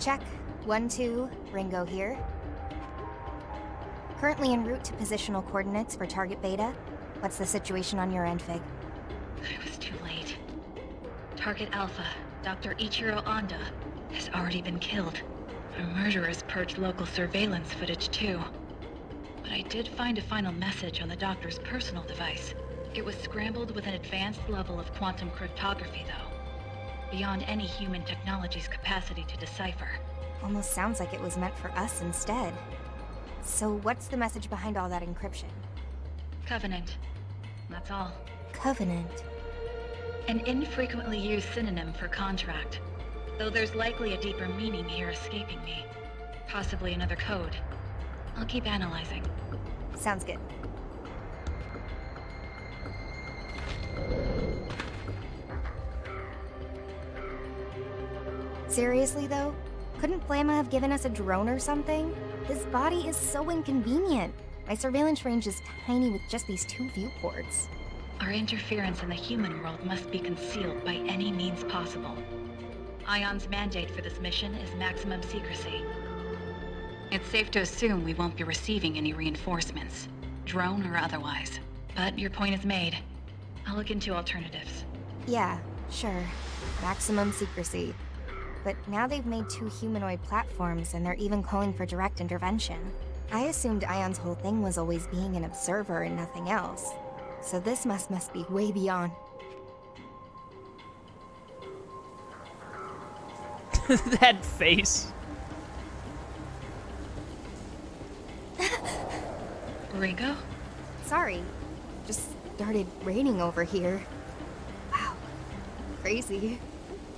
Check. 1-2, Ringo here. Currently en route to positional coordinates for target Beta. What's the situation on your end, Figue? I was too late. Target Alpha, Dr. Ichiro Anda, has already been killed. Our murderers purged local surveillance footage too. But I did find a final message on the doctor's personal device. It was scrambled with an advanced level of quantum cryptography, though. Beyond any human technology's capacity to decipher. Almost sounds like it was meant for us instead. So what's the message behind all that encryption? Covenant. That's all. Covenant. An infrequently used synonym for contract. Though there's likely a deeper meaning here escaping me. Possibly another code. I'll keep analyzing. Sounds good. Seriously though? Couldn't Flamma have given us a drone or something? This body is so inconvenient. My surveillance range is tiny with just these 2 viewports. Our interference in the human world must be concealed by any means possible. Aion's mandate for this mission is maximum secrecy. It's safe to assume we won't be receiving any reinforcements, drone or otherwise. But your point is made. I'll look into alternatives. Yeah, sure. Maximum secrecy. But now they've made 2 humanoid platforms and they're even calling for direct intervention. I assumed Aion's whole thing was always being an observer and nothing else. So this must be way beyond. That face. Ringo? Sorry. Just started raining over here. Wow. Crazy.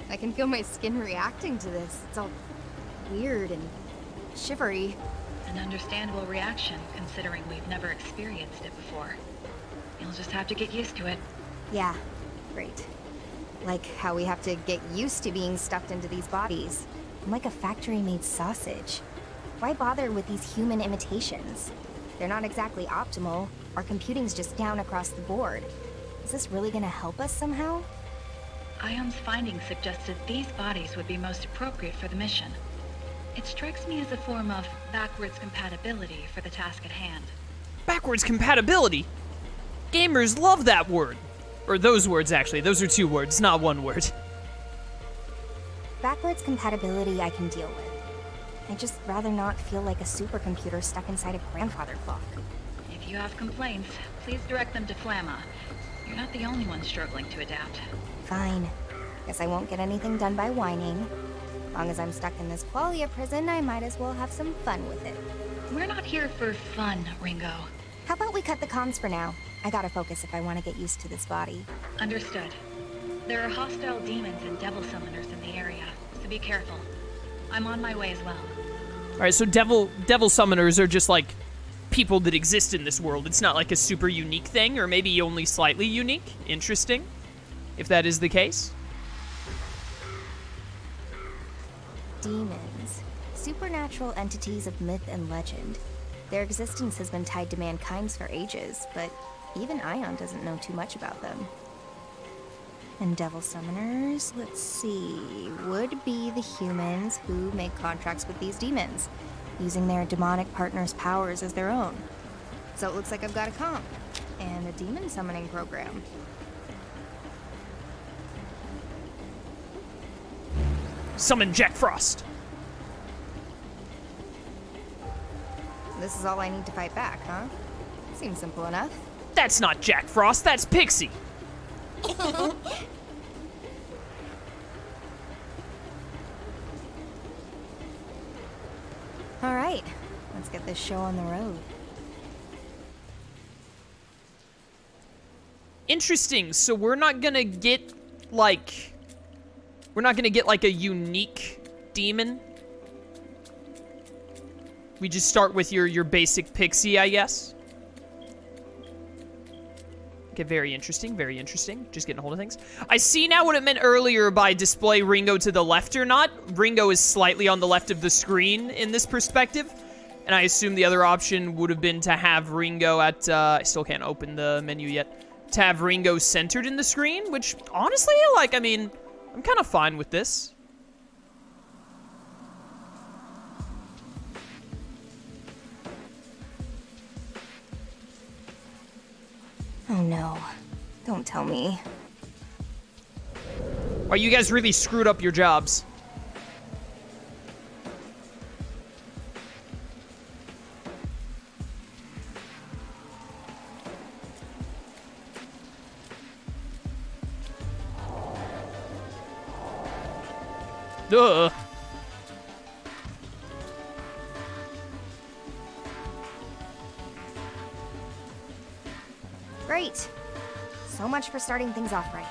I can feel my skin reacting to this. It's all weird and shivery. An understandable reaction, considering we've never experienced it before. You'll just have to get used to it. Yeah, great. Like how we have to get used to being stuffed into these bodies. I'm like a factory-made sausage. Why bother with these human imitations? They're not exactly optimal. Our computing's just down across the board. Is this really gonna help us somehow? Aion's findings suggested these bodies would be most appropriate for the mission. It strikes me as a form of backwards compatibility for the task at hand. Backwards compatibility? Gamers love that word. Or those words, actually. Those are 2 words, not 1 word. Backwards compatibility I can deal with. I'd just rather not feel like a supercomputer stuck inside a grandfather clock. If you have complaints, please direct them to Flamma. You're not the only one struggling to adapt. Fine. Guess I won't get anything done by whining. Long as I'm stuck in this qualia prison, I might as well have some fun with it. We're not here for fun, Ringo. How about we cut the comms for now? I gotta focus if I want to get used to this body. Understood. There are hostile demons and devil summoners in the area, so be careful. I'm on my way as well. Alright, so devil summoners are just like people that exist in this world. It's not like a super unique thing, or maybe only slightly unique. Interesting, if that is the case. Demons. Supernatural entities of myth and legend. Their existence has been tied to mankind's for ages, but even Aion doesn't know too much about them. And devil summoners, let's see, would be the humans who make contracts with these demons, using their demonic partner's powers as their own. So it looks like I've got a comp, and a demon summoning program. Summon Jack Frost. This is all I need to fight back, huh? Seems simple enough. That's not Jack Frost, that's Pixie. All right, let's get this show on the road. Interesting, so we're not gonna get like a unique demon. We just start with your basic Pixie, I guess. Okay, very interesting, very interesting. Just getting a hold of things. I see now what it meant earlier by display Ringo to the left or not. Ringo is slightly on the left of the screen in this perspective. And I assume the other option would have been to have Ringo at, I still can't open the menu yet. To have Ringo centered in the screen, which honestly, like, I mean, I'm kind of fine with this. Oh no. Don't tell me. Oh, you guys really screwed up your jobs. Duh. Great. So much for starting things off right.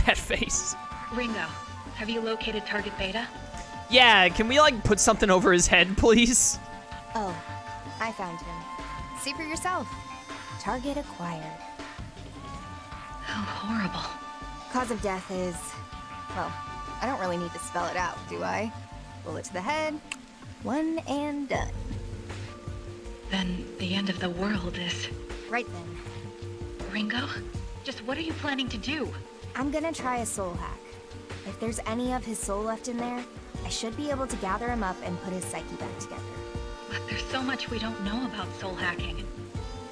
That face. Ringo, have you located Target Beta? Yeah, can we, like, put something over his head, please? Oh, I found him. See for yourself. Target acquired. How horrible. Cause of death is... well, I don't really need to spell it out, do I? Bullet to the head, one and done. Then the end of the world is... Right then. Ringo? Just what are you planning to do? I'm gonna try a soul hack. If there's any of his soul left in there, I should be able to gather him up and put his psyche back together. But there's so much we don't know about soul hacking.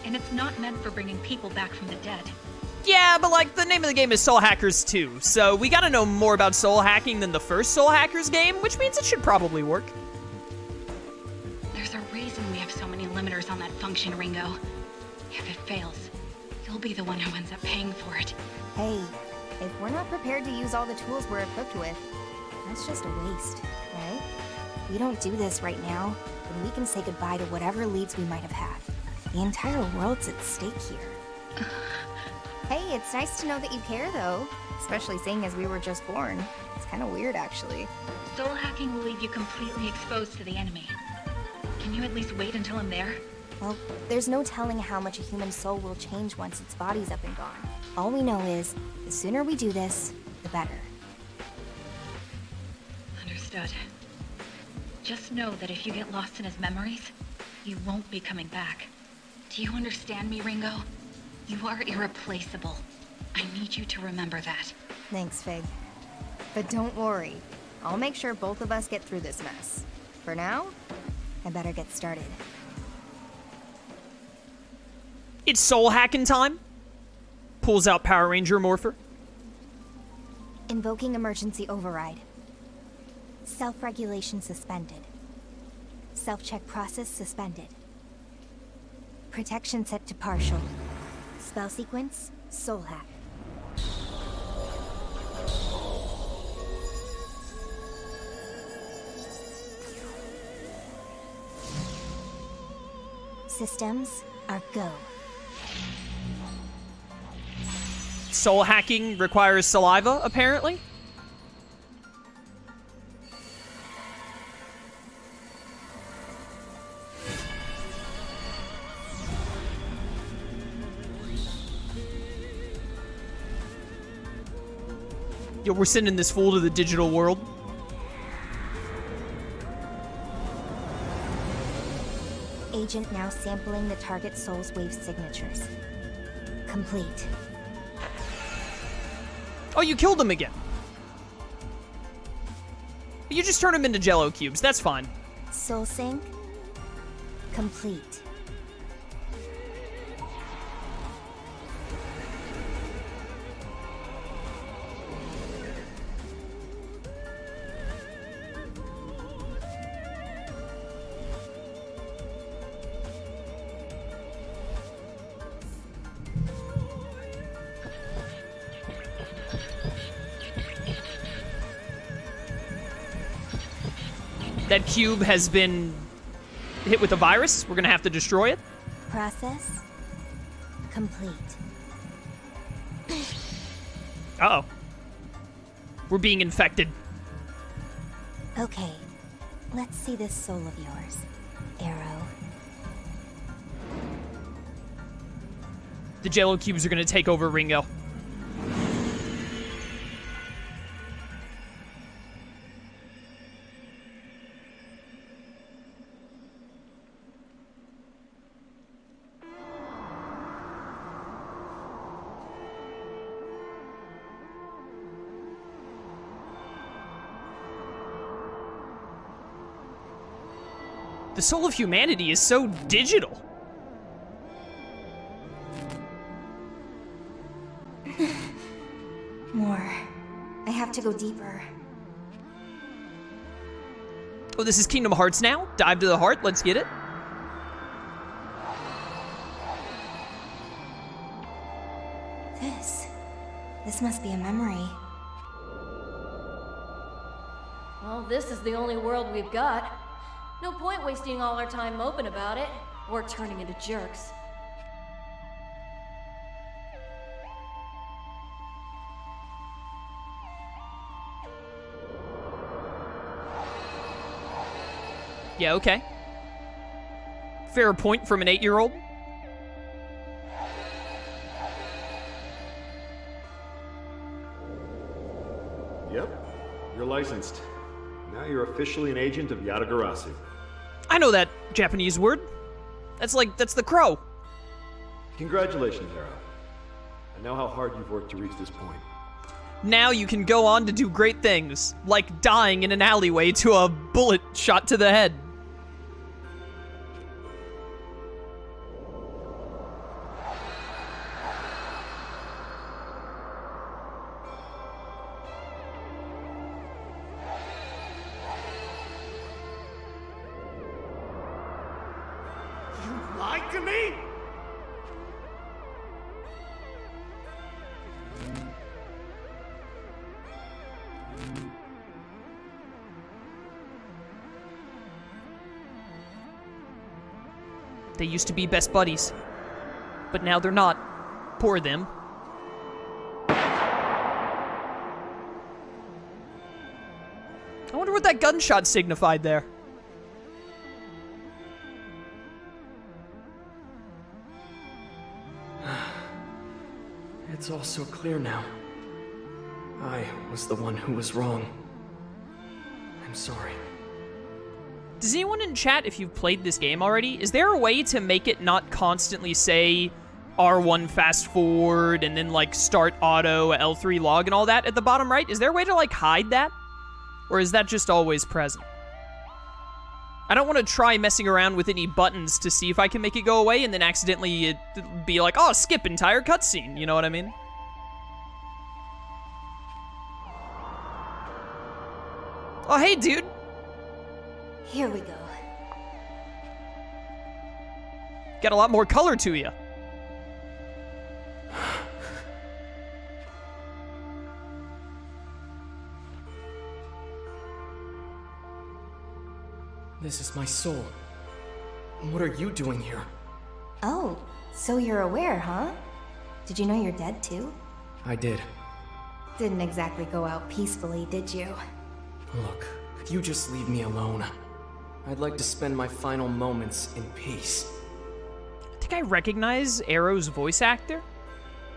And it's not meant for bringing people back from the dead. Yeah, but, like, the name of the game is Soul Hackers 2, so we gotta know more about soul hacking than the first Soul Hackers game, which means it should probably work. There's a reason we have so many limiters on that function, Ringo. If it fails, you'll be the one who ends up paying for it. Hey, if we're not prepared to use all the tools we're equipped with, that's just a waste, right? We don't do this right now, and we can say goodbye to whatever leads we might have had. The entire world's at stake here. Hey, it's nice to know that you care, though. Especially seeing as we were just born. It's kind of weird, actually. Soul hacking will leave you completely exposed to the enemy. Can you at least wait until I'm there? Well, there's no telling how much a human soul will change once its body's up and gone. All we know is, the sooner we do this, the better. Understood. Just know that if you get lost in his memories, you won't be coming back. Do you understand me, Ringo? You are irreplaceable. I need you to remember that. Thanks, Fig. But don't worry. I'll make sure both of us get through this mess. For now, I better get started. It's soul hacking time. Pulls out Power Ranger Morpher. Invoking emergency override. Self-regulation suspended. Self-check process suspended. Protection set to partial. Spell sequence, soul hack. Systems are go. Soul hacking requires saliva, apparently. Yo, we're sending this fool to the digital world. Agent now sampling the target soul's wave signatures. Complete. Oh, you killed him again. You just turned him into Jello cubes. That's fine. Soul sync. Complete. That cube has been hit with a virus. We're gonna have to destroy it. Process complete. Uh-oh. We're being infected. Okay, let's see this soul of yours, Arrow. The Jello cubes are gonna take over Ringo. The soul of humanity is so digital. to go deeper. Oh, this is Kingdom Hearts now? Dive to the heart, let's get it. This must be a memory. Well, this is the only world we've got. No point wasting all our time moping about it, or turning into jerks. Yeah, okay. Fair point from an 8-year-old. Yep, you're licensed. Now you're officially an agent of Yatagarasu. I know that Japanese word. That's the crow. Congratulations, Arrow. I know how hard you've worked to reach this point. Now you can go on to do great things, like dying in an alleyway to a bullet shot to the head. You lied to me? They used to be best buddies, but now they're not. Poor them. I wonder what that gunshot signified there. It's all so clear now. I was the one who was wrong. I'm sorry. Does anyone in chat, if you've played this game already, is there a way to make it not constantly say R1 fast forward and then like start auto, L3 log and all that at the bottom right? Is there a way to like hide that? Or is that just always present? I don't want to try messing around with any buttons to see if I can make it go away and then accidentally it be like, oh, skip entire cutscene, you know what I mean? Oh, hey, dude. Here we go. Got a lot more color to you. This is my soul. What are you doing here? Oh, so you're aware, huh? Did you know you're dead too? I did. Didn't exactly go out peacefully, did you? Look, could you just leave me alone? I'd like to spend my final moments in peace. I think I recognize Arrow's voice actor,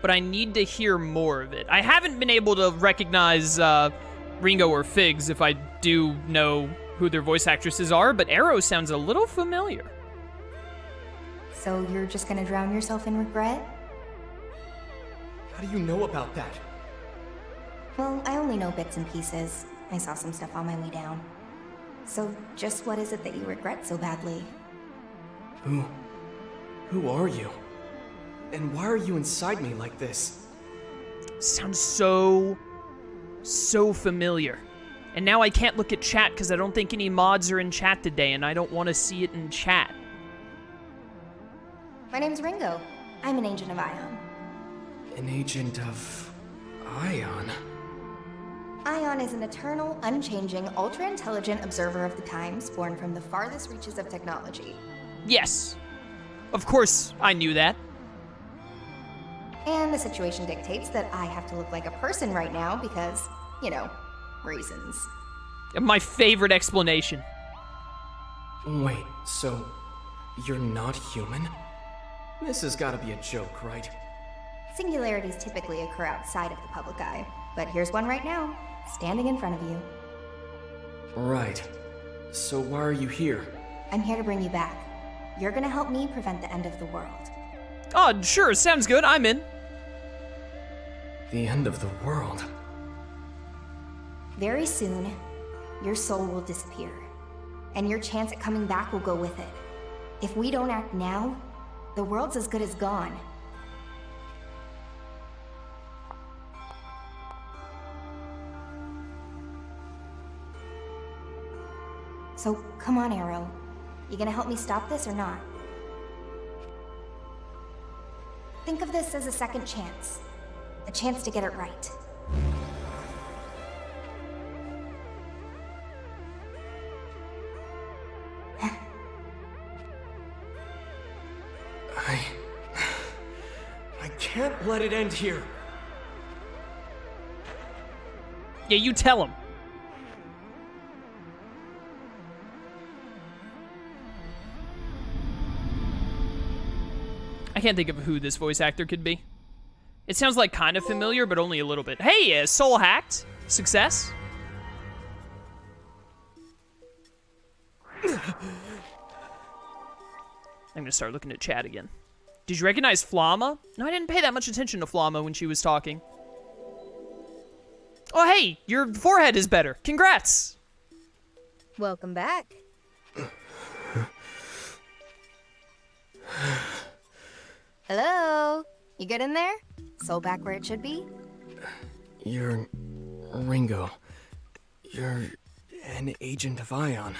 but I need to hear more of it. I haven't been able to recognize Ringo or Figs if I do know who their voice actresses are, but Arrow sounds a little familiar. So you're just gonna drown yourself in regret? How do you know about that? Well, I only know bits and pieces. I saw some stuff on my way down. So just what is it that you regret so badly? Who are you? And why are you inside me like this? Sounds so familiar. And now I can't look at chat because I don't think any mods are in chat today, and I don't want to see it in chat. My name's Ringo. I'm an agent of Aion. An agent of Aion? Aion is an eternal, unchanging, ultra-intelligent observer of the times, born from the farthest reaches of technology. Yes. Of course, I knew that. And the situation dictates that I have to look like a person right now because, you know, reasons. My favorite explanation. Wait, so you're not human? This has got to be a joke, right? Singularities typically occur outside of the public eye, but here's one right now, standing in front of you. Right. So why are you here? I'm here to bring you back. You're gonna help me prevent the end of the world. Oh, sure, sounds good, I'm in. The end of the world? Very soon, your soul will disappear, and your chance at coming back will go with it. If we don't act now, the world's as good as gone. So, come on, Arrow. You gonna help me stop this or not? Think of this as a second chance. A chance to get it right. I can't let it end here. Yeah, you tell him. I can't think of who this voice actor could be. It sounds like kind of familiar, but only a little bit. Hey, soul hacked. Success. I'm gonna start looking at chat again. Did you recognize Flamma? No, I didn't pay that much attention to Flamma when she was talking. Oh, hey, your forehead is better. Congrats. Welcome back. Hello? You good in there? Soul back where it should be? You're Ringo. You're an agent of Aion.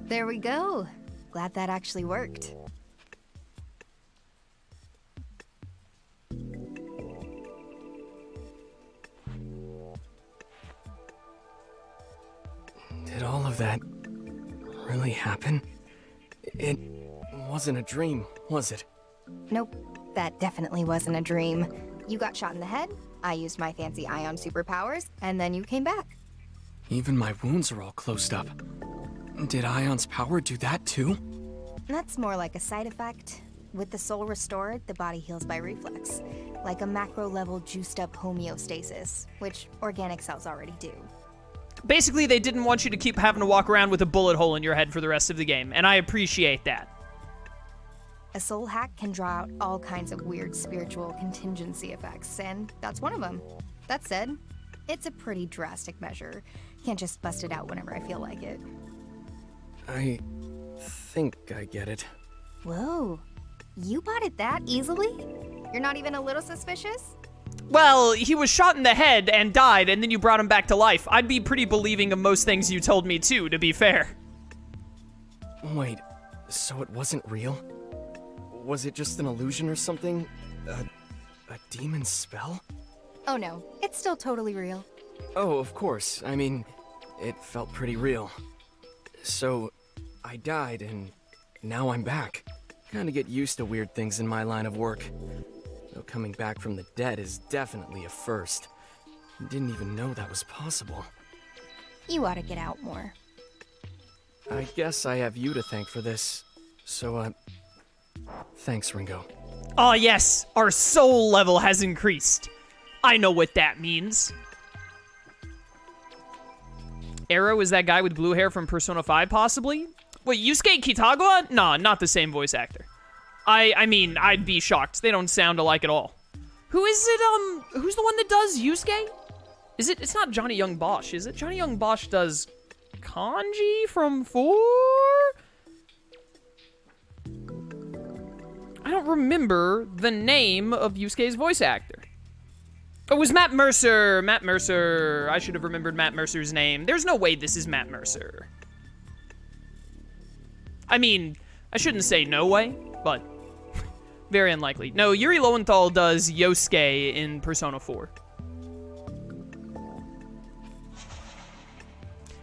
There we go. Glad that actually worked. Did all of that really happen? It wasn't a dream, was it? Nope, that definitely wasn't a dream. You got shot in the head, I used my fancy Aion superpowers, and then you came back. Even my wounds are all closed up. Did Aion's power do that too? That's more like a side effect. With the soul restored, the body heals by reflex, like a macro-level juiced-up homeostasis, which organic cells already do. Basically, they didn't want you to keep having to walk around with a bullet hole in your head for the rest of the game, and I appreciate that. A soul hack can draw out all kinds of weird spiritual contingency effects, and that's one of them. That said, it's a pretty drastic measure. Can't just bust it out whenever I feel like it. I think I get it. Whoa, you bought it that easily? You're not even a little suspicious? Well, he was shot in the head and died, and then you brought him back to life. I'd be pretty believing of most things you told me too, to be fair. Wait, so it wasn't real? Was it just an illusion or something? A demon spell? Oh no, it's still totally real. Oh, of course. I mean, it felt pretty real. So, I died, and now I'm back. Kinda get used to weird things in my line of work. Though coming back from the dead is definitely a first. Didn't even know that was possible. You ought to get out more. I guess I have you to thank for this. So, thanks, Ringo. Ah, yes, our soul level has increased. I know what that means. Arrow is that guy with blue hair from Persona 5, possibly? Wait, Yusuke Kitagawa? Nah, not the same voice actor. I mean, I'd be shocked. They don't sound alike at all. Who is it, who's the one that does Yusuke? Is it, it's not Johnny Young Bosch, is it? Johnny Young Bosch does Kanji from 4? I don't remember the name of Yusuke's voice actor. Oh, it was Matt Mercer. Matt Mercer. I should have remembered Matt Mercer's name. There's no way this is Matt Mercer. I mean, I shouldn't say no way, but very unlikely. No, Yuri Lowenthal does Yosuke in Persona 4.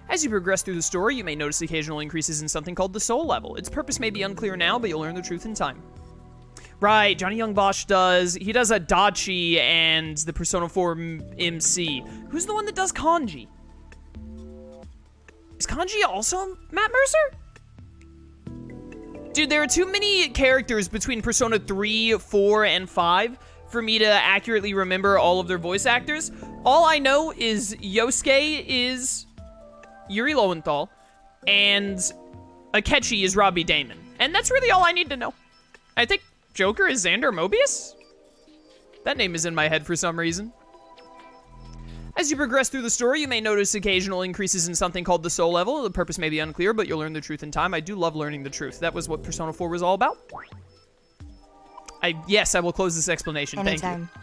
As you progress through the story, you may notice occasional increases in something called the soul level. Its purpose may be unclear now, but you'll learn the truth in time. Right, Johnny Young Bosch does, he does Adachi and the Persona 4 MC. Who's the one that does Kanji? Is Kanji also Matt Mercer? Dude, there are too many characters between Persona 3, 4, and 5 for me to accurately remember all of their voice actors. All I know is Yosuke is Yuri Lowenthal, and Akechi is Robbie Damon. And that's really all I need to know. I think Joker is Xander Mobius? That name is in my head for some reason. As you progress through the story, you may notice occasional increases in something called the soul level. The purpose may be unclear, but you'll learn the truth in time. I do love learning the truth. That was what Persona 4 was all about. Yes, I will close this explanation. Anytime. Thank you.